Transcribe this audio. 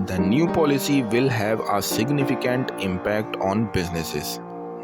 The new policy will have a significant impact on businesses۔